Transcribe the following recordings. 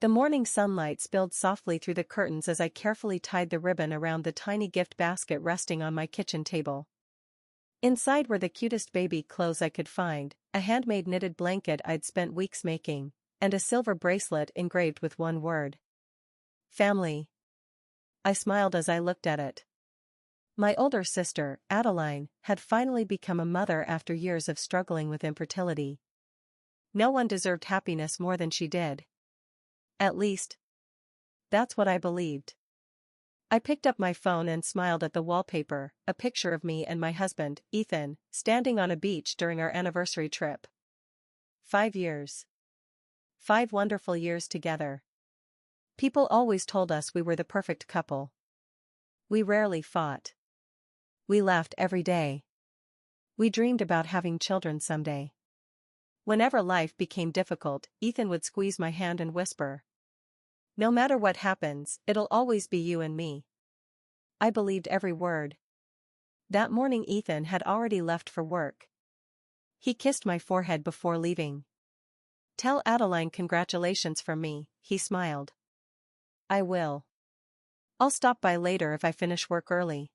The morning sunlight spilled softly through the curtains as I carefully tied the ribbon around the tiny gift basket resting on my kitchen table. Inside were the cutest baby clothes I could find, a handmade knitted blanket I'd spent weeks making, and a silver bracelet engraved with one word. Family. I smiled as I looked at it. My older sister, Adeline, had finally become a mother after years of struggling with infertility. No one deserved happiness more than she did. At least, that's what I believed. I picked up my phone and smiled at the wallpaper, a picture of me and my husband, Ethan, standing on a beach during our anniversary trip. 5 years. 5 wonderful years together. People always told us we were the perfect couple. We rarely fought. We laughed every day. We dreamed about having children someday. Whenever life became difficult, Ethan would squeeze my hand and whisper, "No matter what happens, it'll always be you and me." I believed every word. That morning Ethan had already left for work. He kissed my forehead before leaving. "Tell Adeline congratulations from me," he smiled. "I will. I'll stop by later if I finish work early."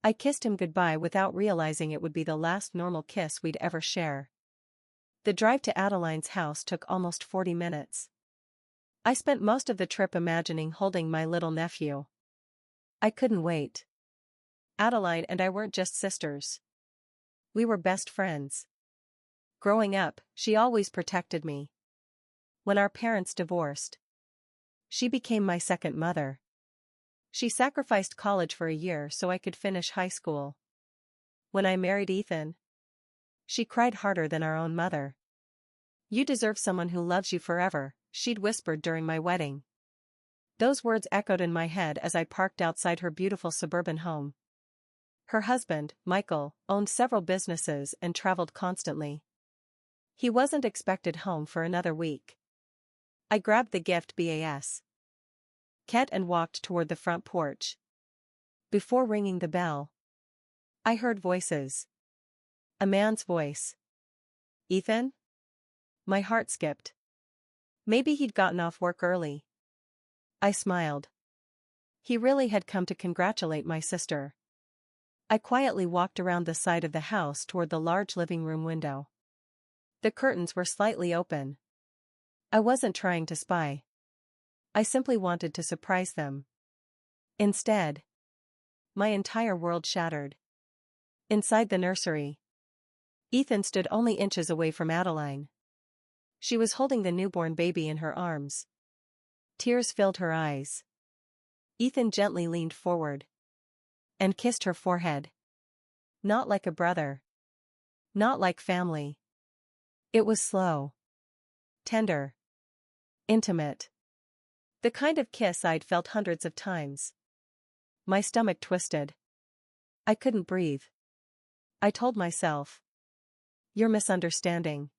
I kissed him goodbye without realizing it would be the last normal kiss we'd ever share. The drive to Adeline's house took almost 40 minutes. I spent most of the trip imagining holding my little nephew. I couldn't wait. Adeline and I weren't just sisters. We were best friends. Growing up, she always protected me. When our parents divorced, she became my second mother. She sacrificed college for a year so I could finish high school. When I married Ethan, she cried harder than our own mother. "You deserve someone who loves you forever," she'd whispered during my wedding. Those words echoed in my head as I parked outside her beautiful suburban home. Her husband, Michael, owned several businesses and traveled constantly. He wasn't expected home for another week. I grabbed the gift basket and walked toward the front porch. Before ringing the bell, I heard voices. A man's voice. "Ethan?" My heart skipped. Maybe he'd gotten off work early. I smiled. He really had come to congratulate my sister. I quietly walked around the side of the house toward the large living room window. The curtains were slightly open. I wasn't trying to spy. I simply wanted to surprise them. Instead, my entire world shattered. Inside the nursery, Ethan stood only inches away from Adeline. She was holding the newborn baby in her arms. Tears filled her eyes. Ethan gently leaned forward and kissed her forehead. Not like a brother. Not like family. It was slow. Tender. Intimate. The kind of kiss I'd felt hundreds of times. My stomach twisted. I couldn't breathe. I told myself, "You're misunderstanding."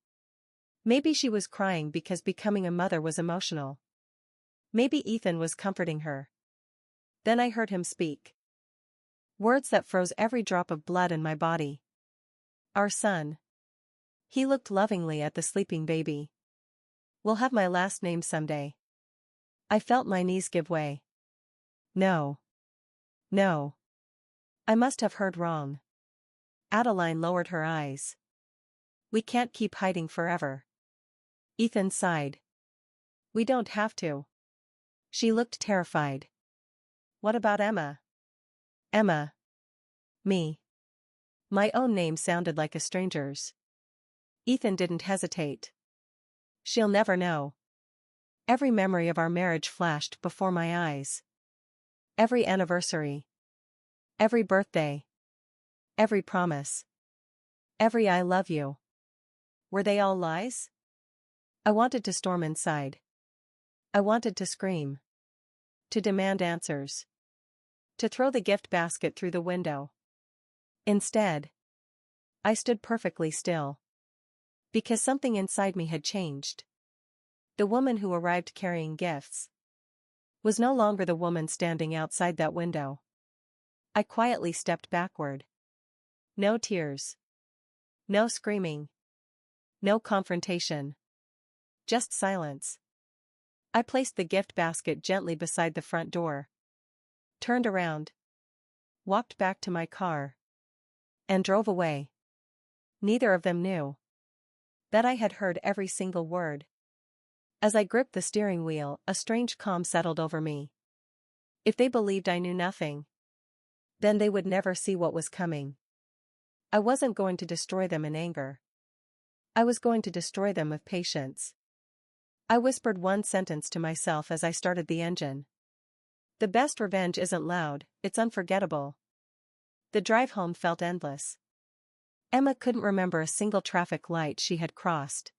Maybe she was crying because becoming a mother was emotional. Maybe Ethan was comforting her. Then I heard him speak. Words that froze every drop of blood in my body. "Our son." He looked lovingly at the sleeping baby. "We'll have my last name someday." I felt my knees give way. No. No. I must have heard wrong. Adeline lowered her eyes. "We can't keep hiding forever." Ethan sighed. "We don't have to." She looked terrified. "What about Emma?" Emma. Me. My own name sounded like a stranger's. Ethan didn't hesitate. "She'll never know." Every memory of our marriage flashed before my eyes. Every anniversary. Every birthday. Every promise. Every "I love you." Were they all lies? I wanted to storm inside. I wanted to scream. To demand answers. To throw the gift basket through the window. Instead, I stood perfectly still. Because something inside me had changed. The woman who arrived carrying gifts was no longer the woman standing outside that window. I quietly stepped backward. No tears. No screaming. No confrontation. Just silence. I placed the gift basket gently beside the front door. Turned around. Walked back to my car. And drove away. Neither of them knew that I had heard every single word. As I gripped the steering wheel, a strange calm settled over me. If they believed I knew nothing, then they would never see what was coming. I wasn't going to destroy them in anger. I was going to destroy them with patience. I whispered one sentence to myself as I started the engine. The best revenge isn't loud, it's unforgettable. The drive home felt endless. Emma couldn't remember a single traffic light she had crossed.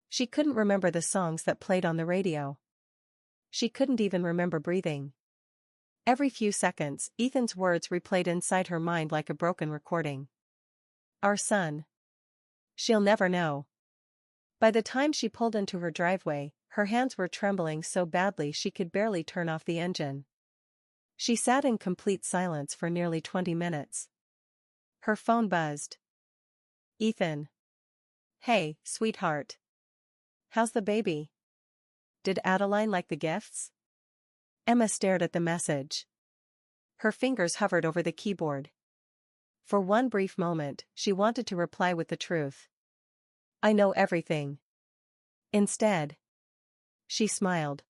She couldn't remember the songs that played on the radio. She couldn't even remember breathing. Every few seconds, Ethan's words replayed inside her mind like a broken recording. Our son. She'll never know. By the time she pulled into her driveway, her hands were trembling so badly she could barely turn off the engine. She sat in complete silence for nearly 20 minutes. Her phone buzzed. Ethan. Hey, sweetheart. How's the baby? Did Adeline like the gifts? Emma stared at the message. Her fingers hovered over the keyboard. For one brief moment, she wanted to reply with the truth. I know everything. Instead, she smiled.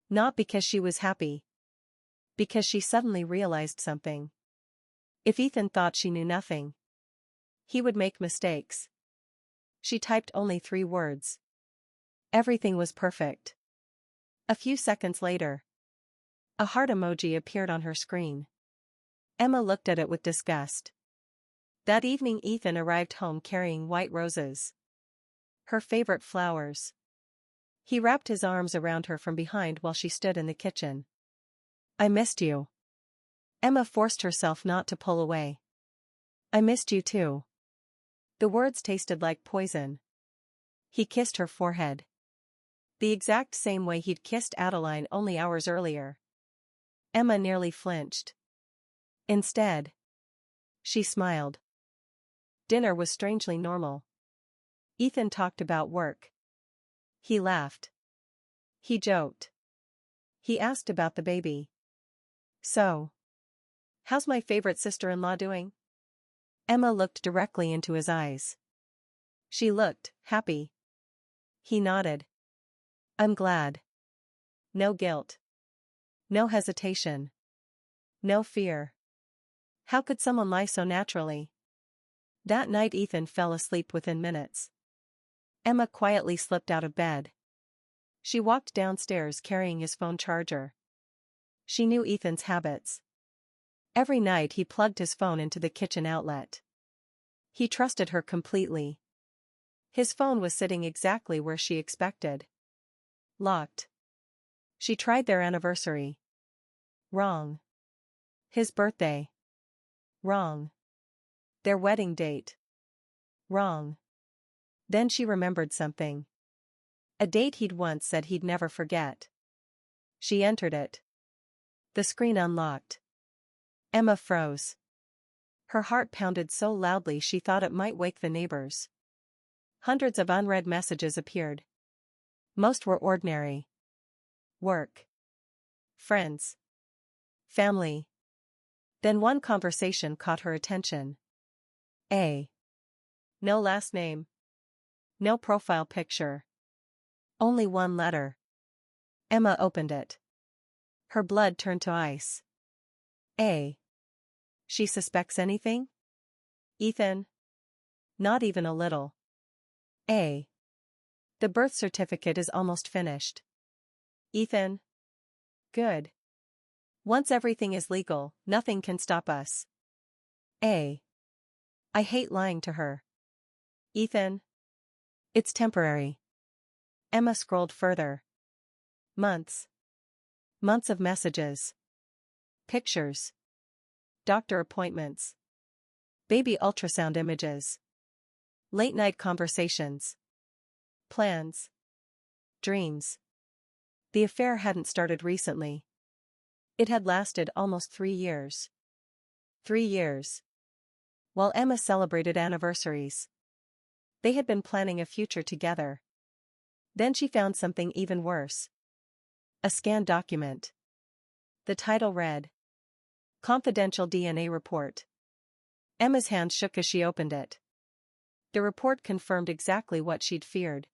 Not because she was happy. Because she suddenly realized something. If Ethan thought she knew nothing, he would make mistakes. She typed only 3 words. Everything was perfect. A few seconds later, a heart emoji appeared on her screen. Emma looked at it with disgust. That evening Ethan arrived home carrying white roses. Her favorite flowers. He wrapped his arms around her from behind while she stood in the kitchen. I missed you. Emma forced herself not to pull away. I missed you too. The words tasted like poison. He kissed her forehead. The exact same way he'd kissed Adeline only hours earlier. Emma nearly flinched. Instead, she smiled. Dinner was strangely normal. Ethan talked about work. He laughed. He joked. He asked about the baby. So, how's my favorite sister-in-law doing? Emma looked directly into his eyes. She looked happy. He nodded. I'm glad. No guilt. No hesitation. No fear. How could someone lie so naturally? That night Ethan fell asleep within minutes. Emma quietly slipped out of bed. She walked downstairs carrying his phone charger. She knew Ethan's habits. Every night he plugged his phone into the kitchen outlet. He trusted her completely. His phone was sitting exactly where she expected. Locked. She tried their anniversary. Wrong. His birthday. Wrong. Their wedding date. Wrong. Then she remembered something. A date he'd once said he'd never forget. She entered it. The screen unlocked. Emma froze. Her heart pounded so loudly she thought it might wake the neighbors. Hundreds of unread messages appeared. Most were ordinary. Work. Friends. Family. Then one conversation caught her attention. No last name. No profile picture. Only one letter. Emma opened it. Her blood turned to ice. She suspects anything? Ethan? Not even a little. The birth certificate is almost finished. Ethan? Good. Once everything is legal, nothing can stop us. I hate lying to her. Ethan? It's temporary. Emma scrolled further. Months. Months of messages. Pictures. Doctor appointments. Baby ultrasound images. Late-night conversations. Plans. Dreams. The affair hadn't started recently. It had lasted almost 3 years. 3 years. While Emma celebrated anniversaries. They had been planning a future together. Then she found something even worse. A scanned document. The title read, Confidential DNA Report. Emma's hand shook as she opened it. The report confirmed exactly what she'd feared.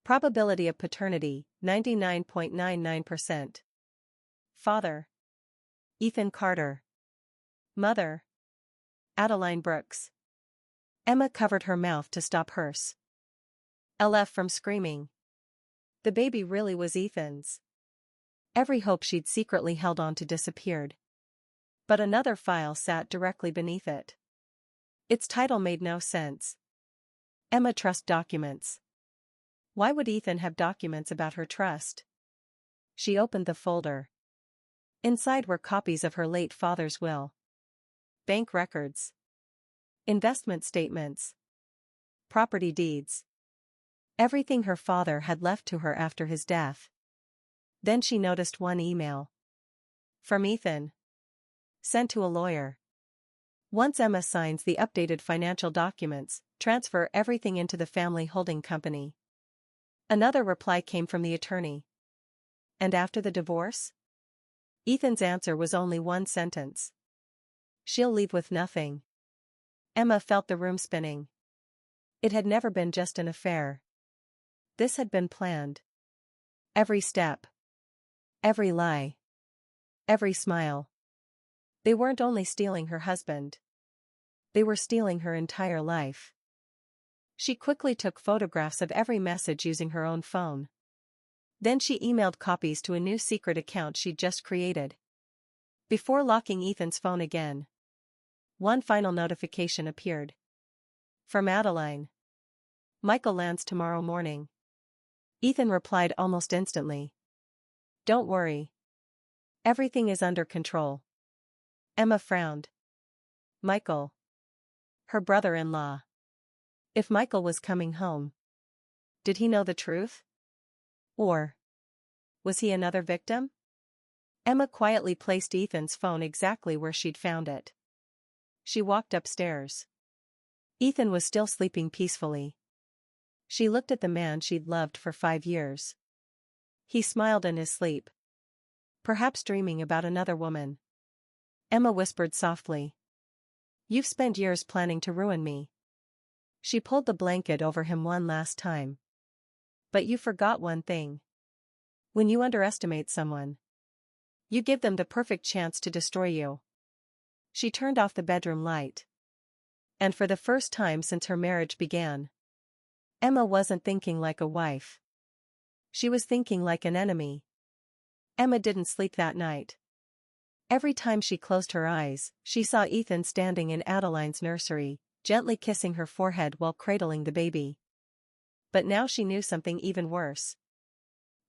Probability of paternity, 99.99%. Father: Ethan Carter. Mother: Adeline Brooks. Emma covered her mouth to stop hers LF from screaming. The baby really was Ethan's. Every hope she'd secretly held on to disappeared. But another file sat directly beneath it. Its title made no sense. Emma Trust Documents. Why would Ethan have documents about her trust? She opened the folder. Inside were copies of her late father's will, bank records, investment statements, property deeds. Everything her father had left to her after his death. Then she noticed one email. From Ethan. Sent to a lawyer. Once Emma signs the updated financial documents, transfer everything into the family holding company. Another reply came from the attorney. And after the divorce? Ethan's answer was only one sentence. She'll leave with nothing. Emma felt the room spinning. It had never been just an affair. This had been planned. Every step. Every lie. Every smile. They weren't only stealing her husband. They were stealing her entire life. She quickly took photographs of every message using her own phone. Then she emailed copies to a new secret account she'd just created. Before locking Ethan's phone again, one final notification appeared. From Adeline. Michael lands tomorrow morning. Ethan replied almost instantly. Don't worry. Everything is under control. Emma frowned. Michael. Her brother-in-law. If Michael was coming home, did he know the truth? Or was he another victim? Emma quietly placed Ethan's phone exactly where she'd found it. She walked upstairs. Ethan was still sleeping peacefully. She looked at the man she'd loved for 5 years. He smiled in his sleep. Perhaps dreaming about another woman. Emma whispered softly. You've spent years planning to ruin me. She pulled the blanket over him one last time. But you forgot one thing. When you underestimate someone, you give them the perfect chance to destroy you. She turned off the bedroom light. And for the first time since her marriage began, Emma wasn't thinking like a wife. She was thinking like an enemy. Emma didn't sleep that night. Every time she closed her eyes, she saw Ethan standing in Adeline's nursery, gently kissing her forehead while cradling the baby. But now she knew something even worse.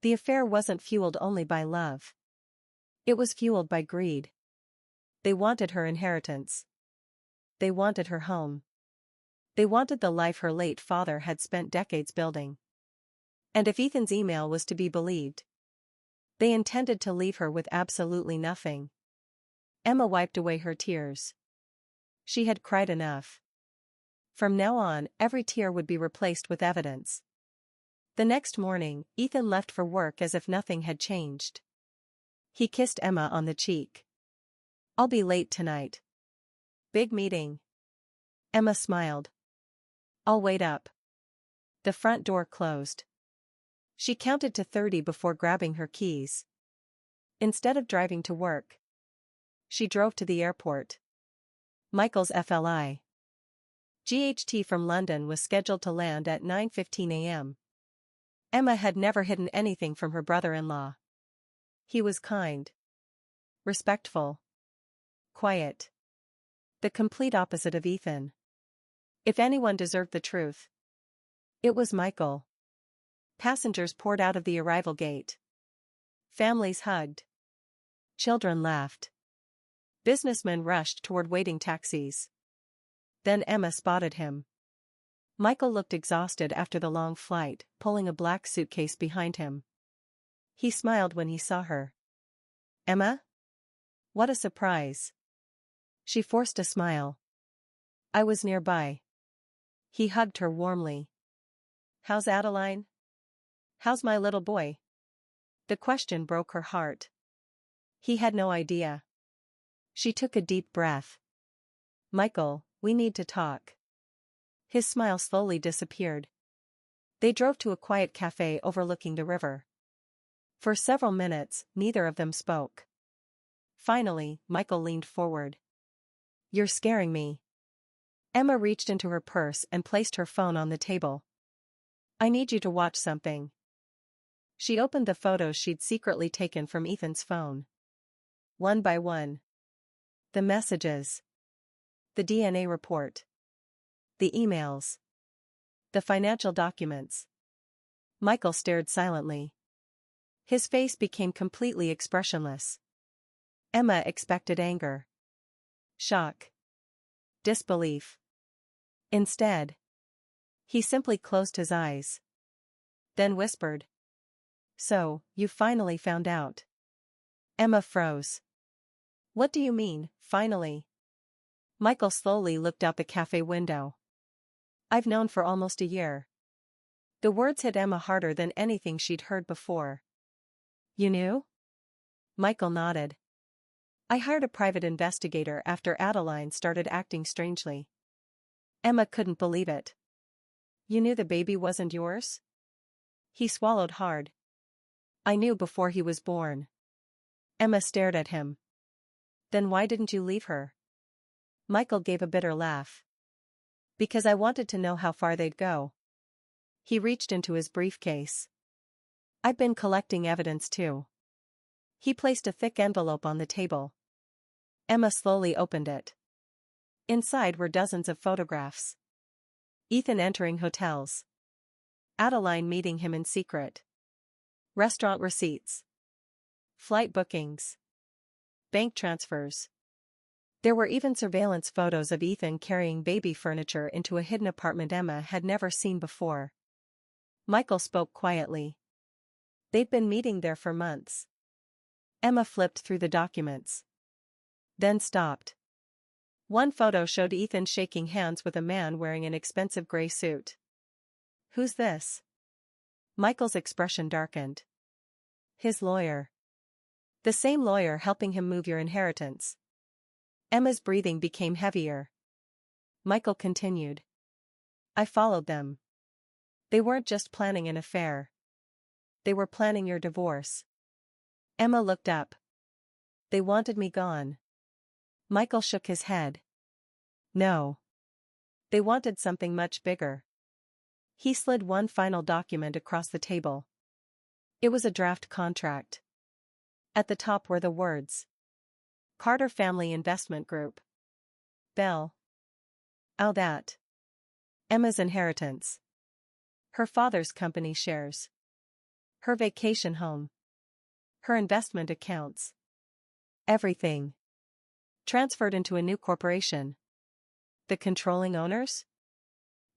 The affair wasn't fueled only by love. It was fueled by greed. They wanted her inheritance. They wanted her home. They wanted the life her late father had spent decades building. And if Ethan's email was to be believed, they intended to leave her with absolutely nothing. Emma wiped away her tears. She had cried enough. From now on, every tear would be replaced with evidence. The next morning, Ethan left for work as if nothing had changed. He kissed Emma on the cheek. I'll be late tonight. Big meeting. Emma smiled. I'll wait up. The front door closed. She counted to 30 before grabbing her keys. Instead of driving to work, she drove to the airport. Michael's FLI. GHT from London was scheduled to land at 9:15 a.m. Emma had never hidden anything from her brother-in-law. He was kind, respectful, quiet. The complete opposite of Ethan. If anyone deserved the truth, it was Michael. Passengers poured out of the arrival gate. Families hugged. Children laughed. Businessmen rushed toward waiting taxis. Then Emma spotted him. Michael looked exhausted after the long flight, pulling a black suitcase behind him. He smiled when he saw her. Emma? What a surprise. She forced a smile. I was nearby. He hugged her warmly. How's Adeline? How's my little boy? The question broke her heart. He had no idea. She took a deep breath. Michael, we need to talk. His smile slowly disappeared. They drove to a quiet cafe overlooking the river. For several minutes, neither of them spoke. Finally, Michael leaned forward. You're scaring me. Emma reached into her purse and placed her phone on the table. I need you to watch something. She opened the photos she'd secretly taken from Ethan's phone. One by one. The messages. The DNA report. The emails. The financial documents. Michael stared silently. His face became completely expressionless. Emma expected anger. Shock. Disbelief. Instead, he simply closed his eyes. Then whispered. So, you finally found out. Emma froze. What do you mean, finally? Michael slowly looked out the cafe window. I've known for almost a year. The words hit Emma harder than anything she'd heard before. You knew? Michael nodded. I hired a private investigator after Adeline started acting strangely. Emma couldn't believe it. You knew the baby wasn't yours? He swallowed hard. I knew before he was born. Emma stared at him. Then why didn't you leave her? Michael gave a bitter laugh. Because I wanted to know how far they'd go. He reached into his briefcase. I've been collecting evidence too. He placed a thick envelope on the table. Emma slowly opened it. Inside were dozens of photographs. Ethan entering hotels. Adeline meeting him in secret. Restaurant receipts. Flight bookings. Bank transfers. There were even surveillance photos of Ethan carrying baby furniture into a hidden apartment Emma had never seen before. Michael spoke quietly. They'd been meeting there for months. Emma flipped through the documents. Then stopped. One photo showed Ethan shaking hands with a man wearing an expensive gray suit. Who's this? Michael's expression darkened. His lawyer. The same lawyer helping him move your inheritance. Emma's breathing became heavier. Michael continued. I followed them. They weren't just planning an affair. They were planning your divorce. Emma looked up. They wanted me gone. Michael shook his head. No. They wanted something much bigger. He slid one final document across the table. It was a draft contract. At the top were the words. Carter Family Investment Group. Bell. Oh, that. Emma's inheritance. Her father's company shares. Her vacation home. Her investment accounts. Everything. Transferred into a new corporation. The controlling owners?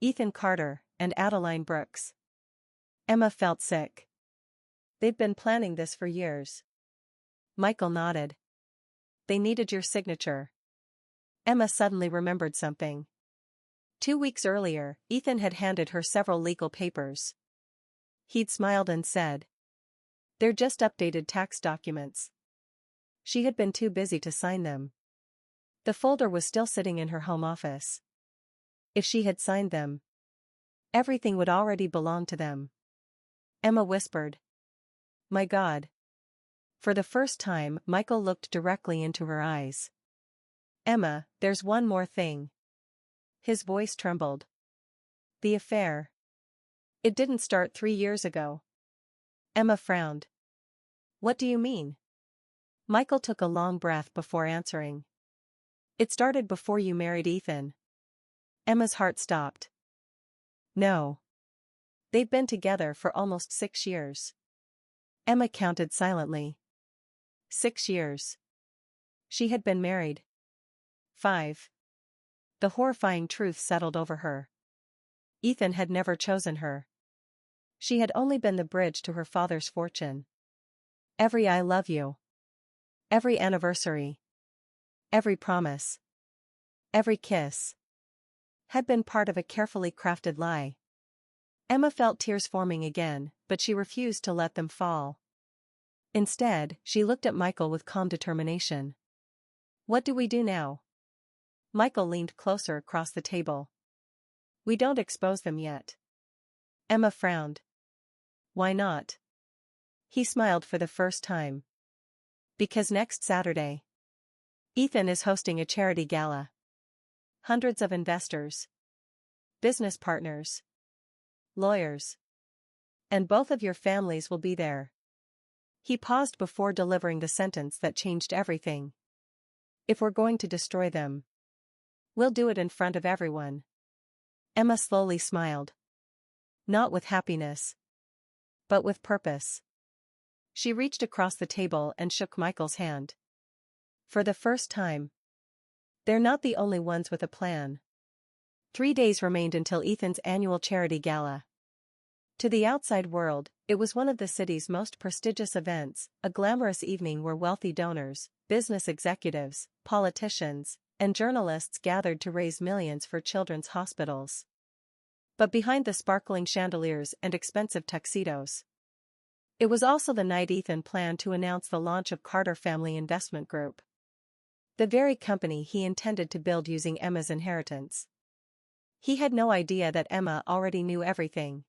Ethan Carter and Adeline Brooks. Emma felt sick. They'd been planning this for years. Michael nodded. They needed your signature. Emma suddenly remembered something. 2 weeks earlier, Ethan had handed her several legal papers. He'd smiled and said, they're just updated tax documents. She had been too busy to sign them. The folder was still sitting in her home office. If she had signed them, everything would already belong to them. Emma whispered. My God. For the first time, Michael looked directly into her eyes. Emma, there's one more thing. His voice trembled. The affair. It didn't start 3 years ago. Emma frowned. What do you mean? Michael took a long breath before answering. It started before you married Ethan. Emma's heart stopped. No. They'd been together for almost 6 years. Emma counted silently. 6 years. She had been married. 5. The horrifying truth settled over her. Ethan had never chosen her. She had only been the bridge to her father's fortune. Every I love you. Every anniversary. Every promise. Every kiss. Had been part of a carefully crafted lie. Emma felt tears forming again, but she refused to let them fall. Instead, she looked at Michael with calm determination. What do we do now? Michael leaned closer across the table. We don't expose them yet. Emma frowned. Why not? He smiled for the first time. Because next Saturday, Ethan is hosting a charity gala. Hundreds of investors, business partners, lawyers, and both of your families will be there. He paused before delivering the sentence that changed everything. If we're going to destroy them, we'll do it in front of everyone. Emma slowly smiled. Not with happiness, but with purpose. She reached across the table and shook Michael's hand. For the first time. They're not the only ones with a plan. 3 days remained until Ethan's annual charity gala. To the outside world, it was one of the city's most prestigious events, a glamorous evening where wealthy donors, business executives, politicians, and journalists gathered to raise millions for children's hospitals. But behind the sparkling chandeliers and expensive tuxedos, it was also the night Ethan planned to announce the launch of Carter Family Investment Group. The very company he intended to build using Emma's inheritance. He had no idea that Emma already knew everything.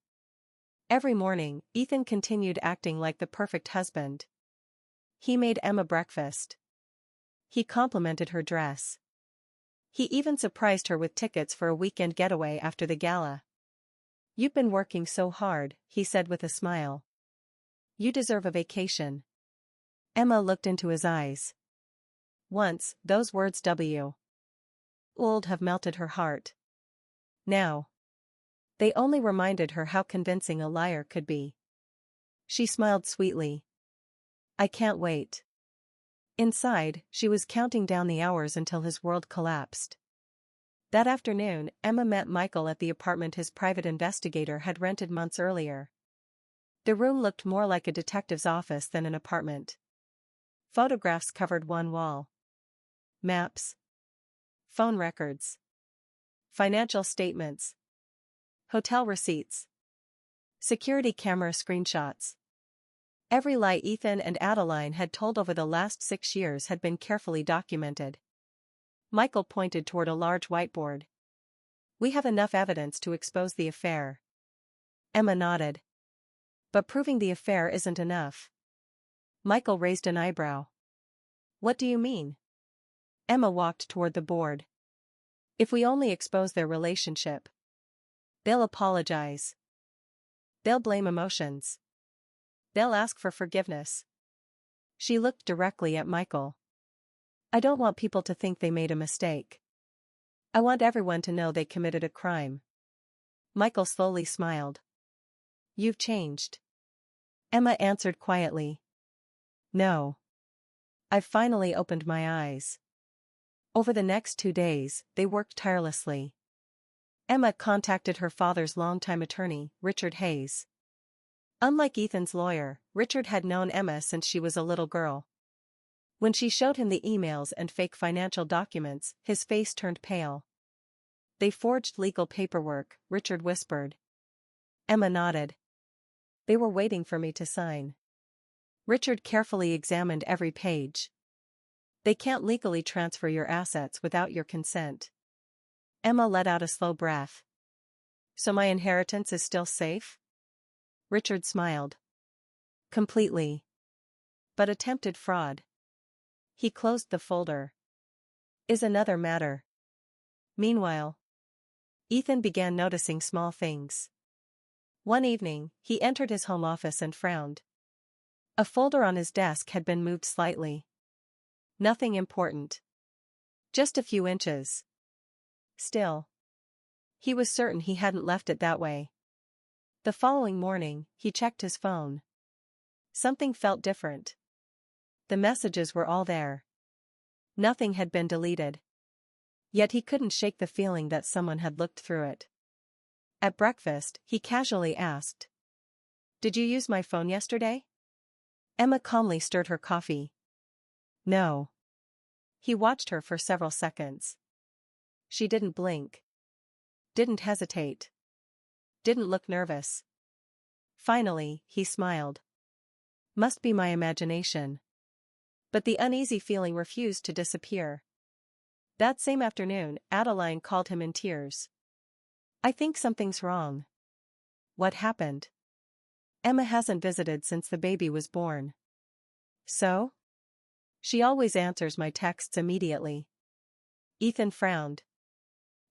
Every morning, Ethan continued acting like the perfect husband. He made Emma breakfast. He complimented her dress. He even surprised her with tickets for a weekend getaway after the gala. You've been working so hard, he said with a smile. You deserve a vacation. Emma looked into his eyes. Once, those words would have melted her heart. Now, they only reminded her how convincing a liar could be. She smiled sweetly. I can't wait. Inside, she was counting down the hours until his world collapsed. That afternoon, Emma met Michael at the apartment his private investigator had rented months earlier. The room looked more like a detective's office than an apartment. Photographs covered one wall. Maps. Phone records. Financial statements. Hotel receipts. Security camera screenshots. Every lie Ethan and Adeline had told over the last 6 years had been carefully documented. Michael pointed toward a large whiteboard. We have enough evidence to expose the affair. Emma nodded. But proving the affair isn't enough. Michael raised an eyebrow. What do you mean? Emma walked toward the board. If we only expose their relationship, they'll apologize. They'll blame emotions. They'll ask for forgiveness. She looked directly at Michael. I don't want people to think they made a mistake. I want everyone to know they committed a crime. Michael slowly smiled. You've changed. Emma answered quietly. No. I've finally opened my eyes. Over the next 2 days, they worked tirelessly. Emma contacted her father's longtime attorney, Richard Hayes. Unlike Ethan's lawyer, Richard had known Emma since she was a little girl. When she showed him the emails and fake financial documents, his face turned pale. They forged legal paperwork, Richard whispered. Emma nodded. They were waiting for me to sign. Richard carefully examined every page. They can't legally transfer your assets without your consent. Emma let out a slow breath. So my inheritance is still safe? Richard smiled. Completely. But attempted fraud. He closed the folder. Is another matter. Meanwhile, Ethan began noticing small things. One evening, he entered his home office and frowned. A folder on his desk had been moved slightly. Nothing important. Just a few inches. Still. He was certain he hadn't left it that way. The following morning, he checked his phone. Something felt different. The messages were all there. Nothing had been deleted. Yet he couldn't shake the feeling that someone had looked through it. At breakfast, he casually asked. Did you use my phone yesterday? Emma calmly stirred her coffee. No. He watched her for several seconds. She didn't blink. Didn't hesitate. Didn't look nervous. Finally, he smiled. Must be my imagination. But the uneasy feeling refused to disappear. That same afternoon, Adeline called him in tears. I think something's wrong. What happened? Emma hasn't visited since the baby was born. So? She always answers my texts immediately. Ethan frowned.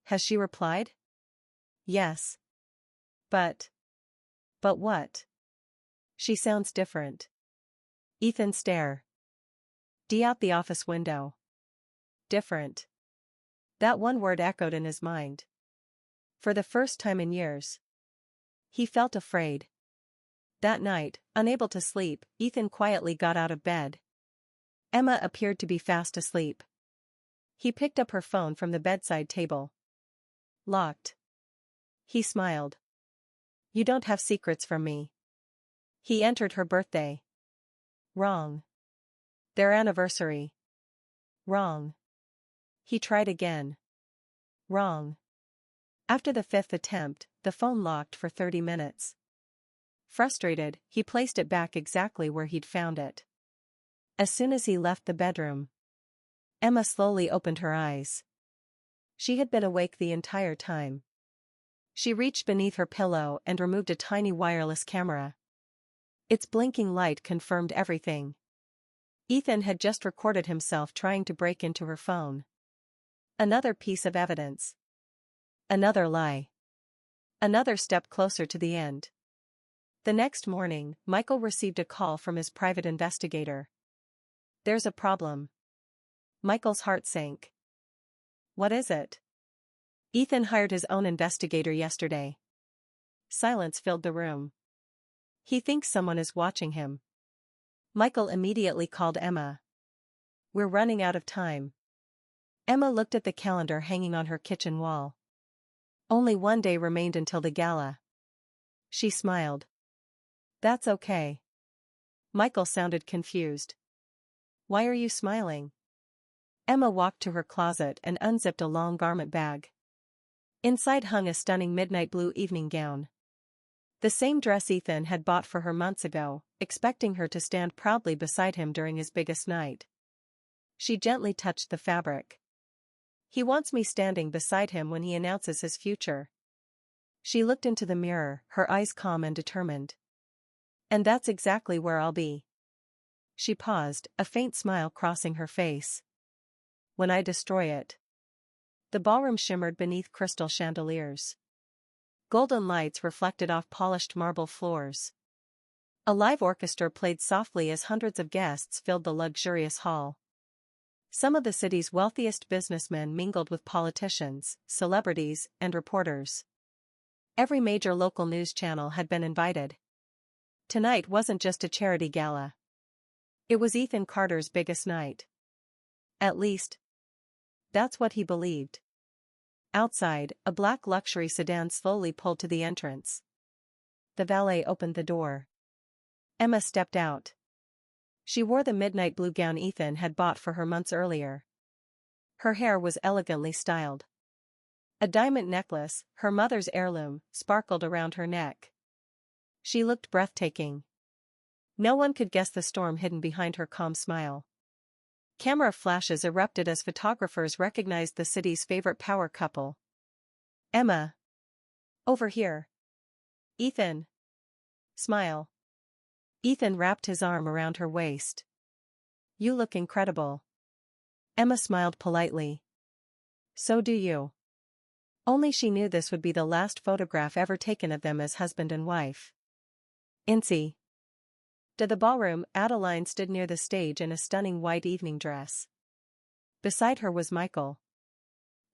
Has she replied? Yes. But what? She sounds different. Ethan stare. D out the office window. Different. That one word echoed in his mind. For the first time in years. He felt afraid. That night, unable to sleep, Ethan quietly got out of bed. Emma appeared to be fast asleep. He picked up her phone from the bedside table. Locked. He smiled. You don't have secrets from me. He entered her birthday. Wrong. Their anniversary. Wrong. He tried again. Wrong. After the fifth attempt, the phone locked for 30 minutes. Frustrated, he placed it back exactly where he'd found it. As soon as he left the bedroom, Emma slowly opened her eyes. She had been awake the entire time. She reached beneath her pillow and removed a tiny wireless camera. Its blinking light confirmed everything. Ethan had just recorded himself trying to break into her phone. Another piece of evidence. Another lie. Another step closer to the end. The next morning, Michael received a call from his private investigator. There's a problem. Michael's heart sank. What is it? Ethan hired his own investigator yesterday. Silence filled the room. He thinks someone is watching him. Michael immediately called Emma. We're running out of time. Emma looked at the calendar hanging on her kitchen wall. Only one day remained until the gala. She smiled. That's okay. Michael sounded confused. Why are you smiling? Emma walked to her closet and unzipped a long garment bag. Inside hung a stunning midnight blue evening gown. The same dress Ethan had bought for her months ago, expecting her to stand proudly beside him during his biggest night. She gently touched the fabric. He wants me standing beside him when he announces his future. She looked into the mirror, her eyes calm and determined. And that's exactly where I'll be. She paused, a faint smile crossing her face. When I destroy it. The ballroom shimmered beneath crystal chandeliers. Golden lights reflected off polished marble floors. A live orchestra played softly as hundreds of guests filled the luxurious hall. Some of the city's wealthiest businessmen mingled with politicians, celebrities, and reporters. Every major local news channel had been invited. Tonight wasn't just a charity gala. It was Ethan Carter's biggest night. At least, that's what he believed. Outside, a black luxury sedan slowly pulled to the entrance. The valet opened the door. Emma stepped out. She wore the midnight blue gown Ethan had bought for her months earlier. Her hair was elegantly styled. A diamond necklace, her mother's heirloom, sparkled around her neck. She looked breathtaking. No one could guess the storm hidden behind her calm smile. Camera flashes erupted as photographers recognized the city's favorite power couple. Emma. Over here. Ethan. Smile. Ethan wrapped his arm around her waist. You look incredible. Emma smiled politely. So do you. Only she knew this would be the last photograph ever taken of them as husband and wife. Incy. To the ballroom, Adeline stood near the stage in a stunning white evening dress. Beside her was Michael.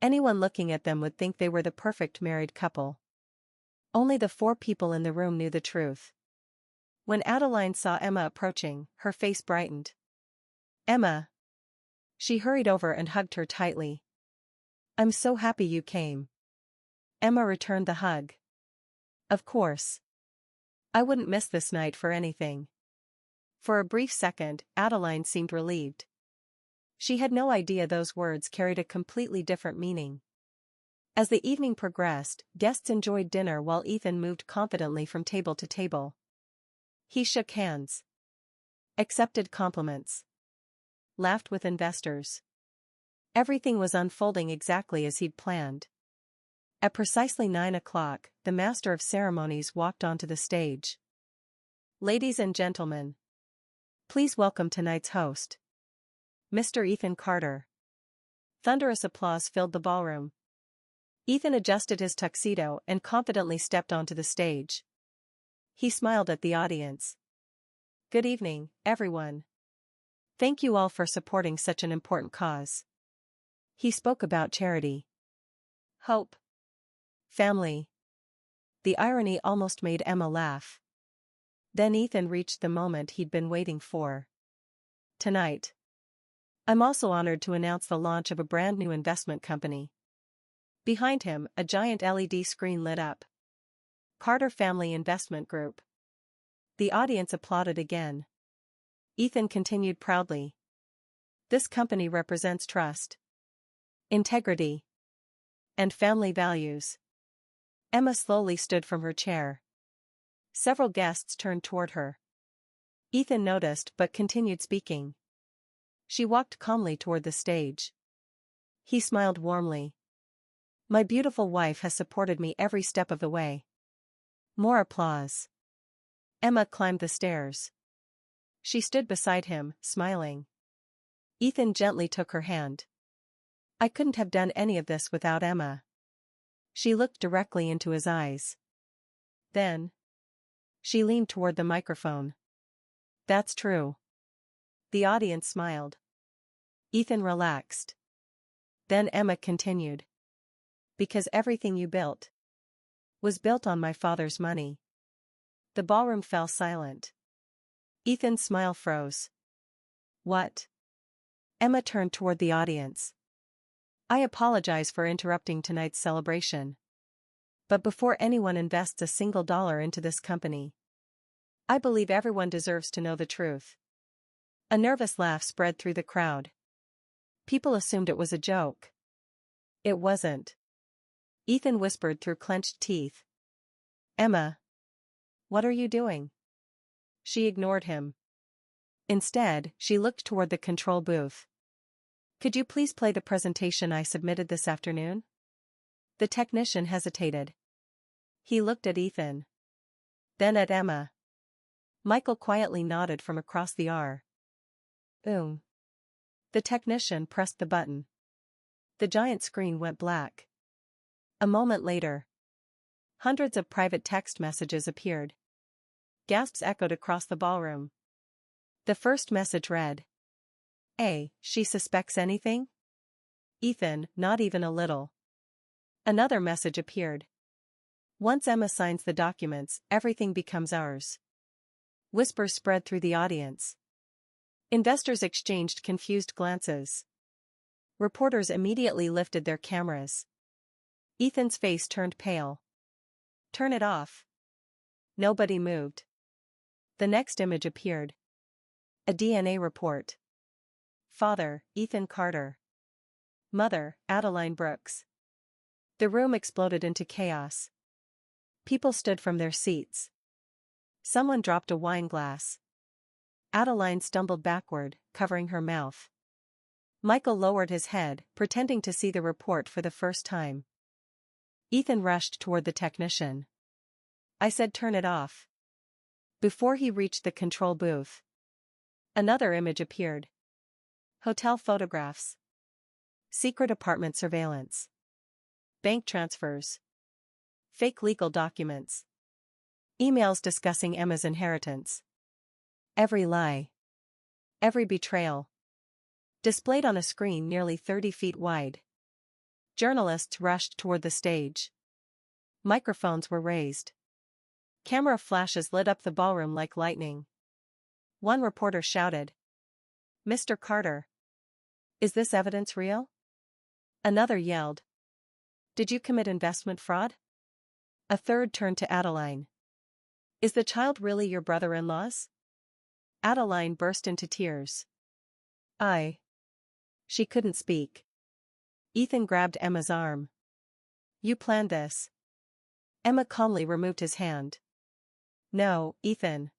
Anyone looking at them would think they were the perfect married couple. Only the four people in the room knew the truth. When Adeline saw Emma approaching, her face brightened. Emma. She hurried over and hugged her tightly. I'm so happy you came. Emma returned the hug. Of course. I wouldn't miss this night for anything. For a brief second, Adeline seemed relieved. She had no idea those words carried a completely different meaning. As the evening progressed, guests enjoyed dinner while Ethan moved confidently from table to table. He shook hands. Accepted compliments. Laughed with investors. Everything was unfolding exactly as he'd planned. At precisely 9 o'clock, the master of ceremonies walked onto the stage. Ladies and gentlemen, please welcome tonight's host, Mr. Ethan Carter. Thunderous applause filled the ballroom. Ethan adjusted his tuxedo and confidently stepped onto the stage. He smiled at the audience. Good evening, everyone. Thank you all for supporting such an important cause. He spoke about charity, hope, family. The irony almost made Emma laugh. Then Ethan reached the moment he'd been waiting for. Tonight, I'm also honored to announce the launch of a brand new investment company. Behind him, a giant LED screen lit up. Carter Family Investment Group. The audience applauded again. Ethan continued proudly. This company represents trust, integrity, and family values. Emma slowly stood from her chair. Several guests turned toward her. Ethan noticed but continued speaking. She walked calmly toward the stage. He smiled warmly. My beautiful wife has supported me every step of the way. More applause. Emma climbed the stairs. She stood beside him, smiling. Ethan gently took her hand. I couldn't have done any of this without Emma. She looked directly into his eyes. Then, she leaned toward the microphone. That's true. The audience smiled. Ethan relaxed. Then Emma continued. Because everything you built was built on my father's money. The ballroom fell silent. Ethan's smile froze. What? Emma turned toward the audience. I apologize for interrupting tonight's celebration. But before anyone invests a single dollar into this company, I believe everyone deserves to know the truth. A nervous laugh spread through the crowd. People assumed it was a joke. It wasn't. Ethan whispered through clenched teeth. Emma. What are you doing? She ignored him. Instead, she looked toward the control booth. Could you please play the presentation I submitted this afternoon? The technician hesitated. He looked at Ethan. Then at Emma. Michael quietly nodded from across the aisle. The technician pressed the button. The giant screen went black. A moment later, hundreds of private text messages appeared. Gasps echoed across the ballroom. The first message read, A. She suspects anything? Ethan, not even a little. Another message appeared. Once Emma signs the documents, everything becomes ours. Whispers spread through the audience. Investors exchanged confused glances. Reporters immediately lifted their cameras. Ethan's face turned pale. Turn it off. Nobody moved. The next image appeared. A DNA report. Father, Ethan Carter. Mother, Adeline Brooks. The room exploded into chaos. People stood from their seats. Someone dropped a wine glass. Adeline stumbled backward, covering her mouth. Michael lowered his head, pretending to see the report for the first time. Ethan rushed toward the technician. I said turn it off. Before he reached the control booth, another image appeared. Hotel photographs. Secret apartment surveillance. Bank transfers. Fake legal documents. Emails discussing Emma's inheritance. Every lie. Every betrayal. Displayed on a screen nearly 30 feet wide. Journalists rushed toward the stage. Microphones were raised. Camera flashes lit up the ballroom like lightning. One reporter shouted, Mr. Carter. Is this evidence real? Another yelled, Did you commit investment fraud? A third turned to Adeline. Is the child really your brother-in-law's? Adeline burst into tears. She couldn't speak. Ethan grabbed Emma's arm. You planned this. Emma calmly removed his hand. No, Ethan.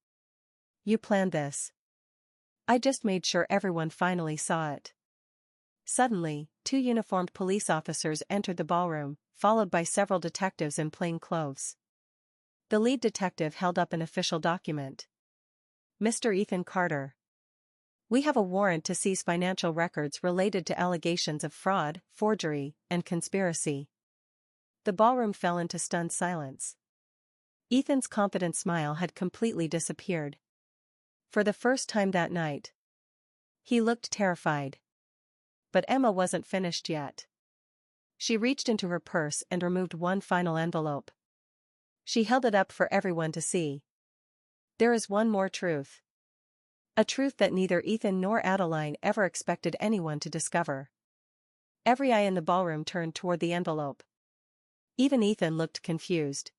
You planned this. I just made sure everyone finally saw it. Suddenly, 2 uniformed police officers entered the ballroom, followed by several detectives in plain clothes. The lead detective held up an official document. Mr. Ethan Carter. We have a warrant to seize financial records related to allegations of fraud, forgery, and conspiracy. The ballroom fell into stunned silence. Ethan's confident smile had completely disappeared. For the first time that night, he looked terrified. But Emma wasn't finished yet. She reached into her purse and removed one final envelope. She held it up for everyone to see. There is one more truth. A truth that neither Ethan nor Adeline ever expected anyone to discover. Every eye in the ballroom turned toward the envelope. Even Ethan looked confused.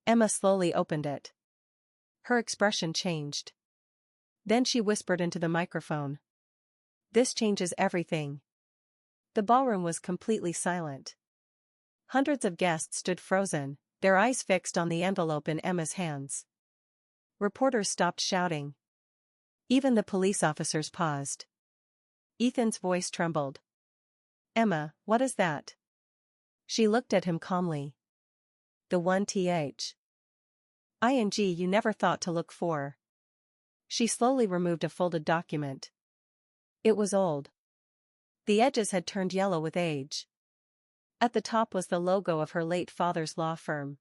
Emma slowly opened it. Her expression changed. Then she whispered into the microphone. This changes everything. The ballroom was completely silent. Hundreds of guests stood frozen, their eyes fixed on the envelope in Emma's hands. Reporters stopped shouting. Even the police officers paused. Ethan's voice trembled. Emma, what is that? She looked at him calmly. The one th. ing you never thought to look for. She slowly removed a folded document. It was old. The edges had turned yellow with age. At the top was the logo of her late father's law firm.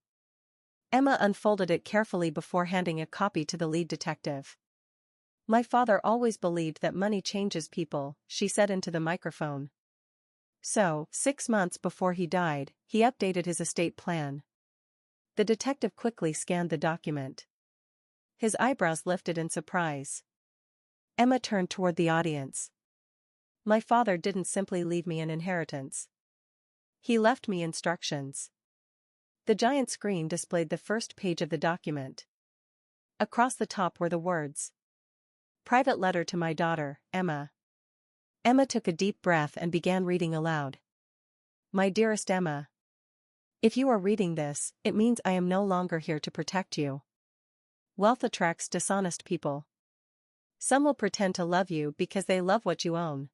Emma unfolded it carefully before handing a copy to the lead detective. My father always believed that money changes people, she said into the microphone. So, 6 months before he died, he updated his estate plan. The detective quickly scanned the document. His eyebrows lifted in surprise. Emma turned toward the audience. My father didn't simply leave me an inheritance. He left me instructions. The giant screen displayed the first page of the document. Across the top were the words. Private letter to my daughter, Emma. Emma took a deep breath and began reading aloud. My dearest Emma. If you are reading this, it means I am no longer here to protect you. Wealth attracts dishonest people. Some will pretend to love you because they love what you own.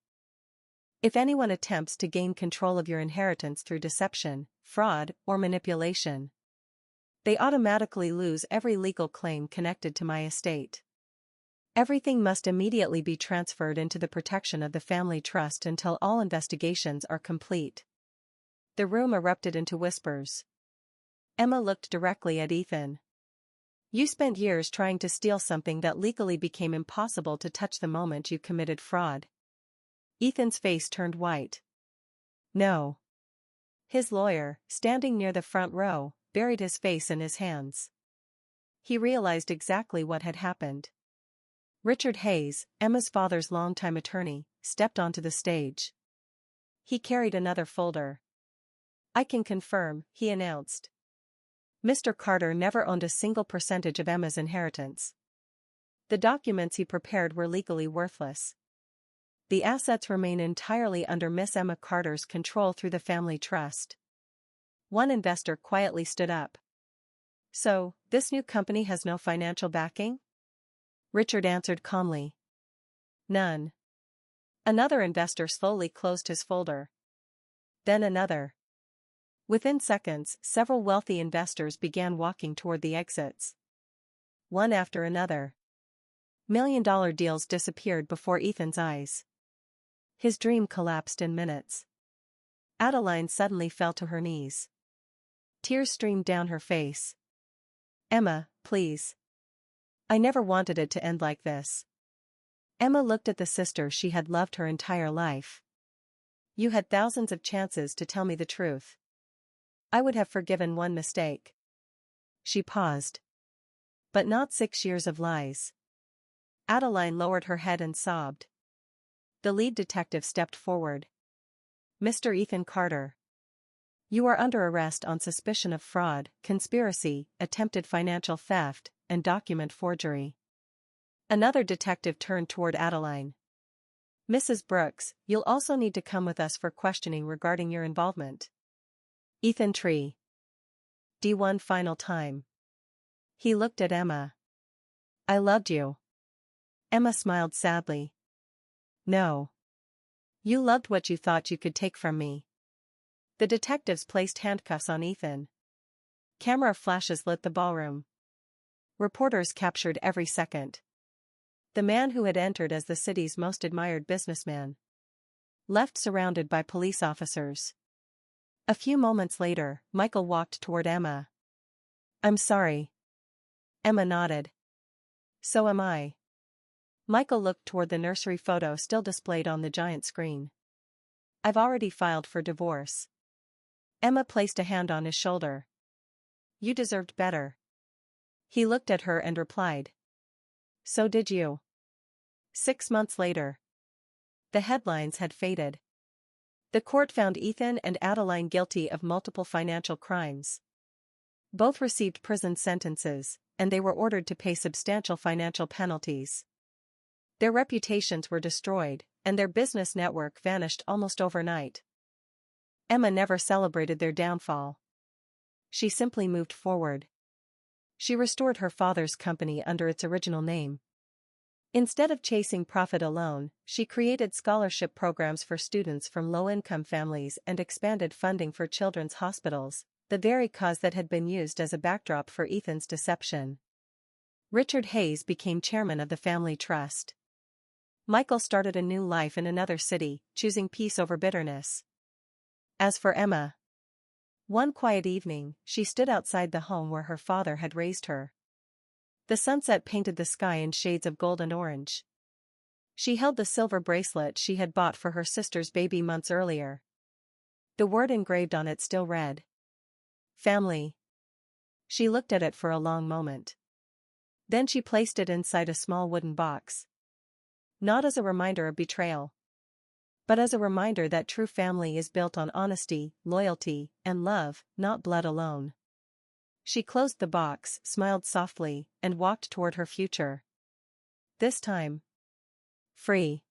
If anyone attempts to gain control of your inheritance through deception, fraud, or manipulation, they automatically lose every legal claim connected to my estate. Everything must immediately be transferred into the protection of the family trust until all investigations are complete. The room erupted into whispers. Emma looked directly at Ethan. You spent years trying to steal something that legally became impossible to touch the moment you committed fraud. Ethan's face turned white. No. His lawyer, standing near the front row, buried his face in his hands. He realized exactly what had happened. Richard Hayes, Emma's father's longtime attorney, stepped onto the stage. He carried another folder. I can confirm, he announced. Mr. Carter never owned a single percentage of Emma's inheritance. The documents he prepared were legally worthless. The assets remain entirely under Miss Emma Carter's control through the family trust. One investor quietly stood up. So, this new company has no financial backing? Richard answered calmly. None. Another investor slowly closed his folder. Then another. Within seconds, several wealthy investors began walking toward the exits. One after another. $1 million deals disappeared before Ethan's eyes. His dream collapsed in minutes. Adeline suddenly fell to her knees. Tears streamed down her face. Emma, please. I never wanted it to end like this. Emma looked at the sister she had loved her entire life. You had thousands of chances to tell me the truth. I would have forgiven one mistake. She paused. But not 6 years of lies. Adeline lowered her head and sobbed. The lead detective stepped forward. Mr. Ethan Carter. You are under arrest on suspicion of fraud, conspiracy, attempted financial theft, and document forgery. Another detective turned toward Adeline. Mrs. Brooks, you'll also need to come with us for questioning regarding your involvement. Ethan Tree. D1 final time. He looked at Emma. I loved you. Emma smiled sadly. No. You loved what you thought you could take from me. The detectives placed handcuffs on Ethan. Camera flashes lit the ballroom. Reporters captured every second. The man who had entered as the city's most admired businessman left surrounded by police officers. A few moments later, Michael walked toward Emma. I'm sorry. Emma nodded. So am I. Michael looked toward the nursery photo still displayed on the giant screen. I've already filed for divorce. Emma placed a hand on his shoulder. You deserved better. He looked at her and replied. So did you. 6 months later. The headlines had faded. The court found Ethan and Adeline guilty of multiple financial crimes. Both received prison sentences, and they were ordered to pay substantial financial penalties. Their reputations were destroyed, and their business network vanished almost overnight. Emma never celebrated their downfall. She simply moved forward. She restored her father's company under its original name. Instead of chasing profit alone, she created scholarship programs for students from low-income families and expanded funding for children's hospitals, the very cause that had been used as a backdrop for Ethan's deception. Richard Hayes became chairman of the family trust. Michael started a new life in another city, choosing peace over bitterness. As for Emma, one quiet evening, she stood outside the home where her father had raised her. The sunset painted the sky in shades of gold and orange. She held the silver bracelet she had bought for her sister's baby months earlier. The word engraved on it still read, "Family." She looked at it for a long moment. Then she placed it inside a small wooden box. Not as a reminder of betrayal, but as a reminder that true family is built on honesty, loyalty, and love, not blood alone. She closed the box, smiled softly, and walked toward her future. This time, free.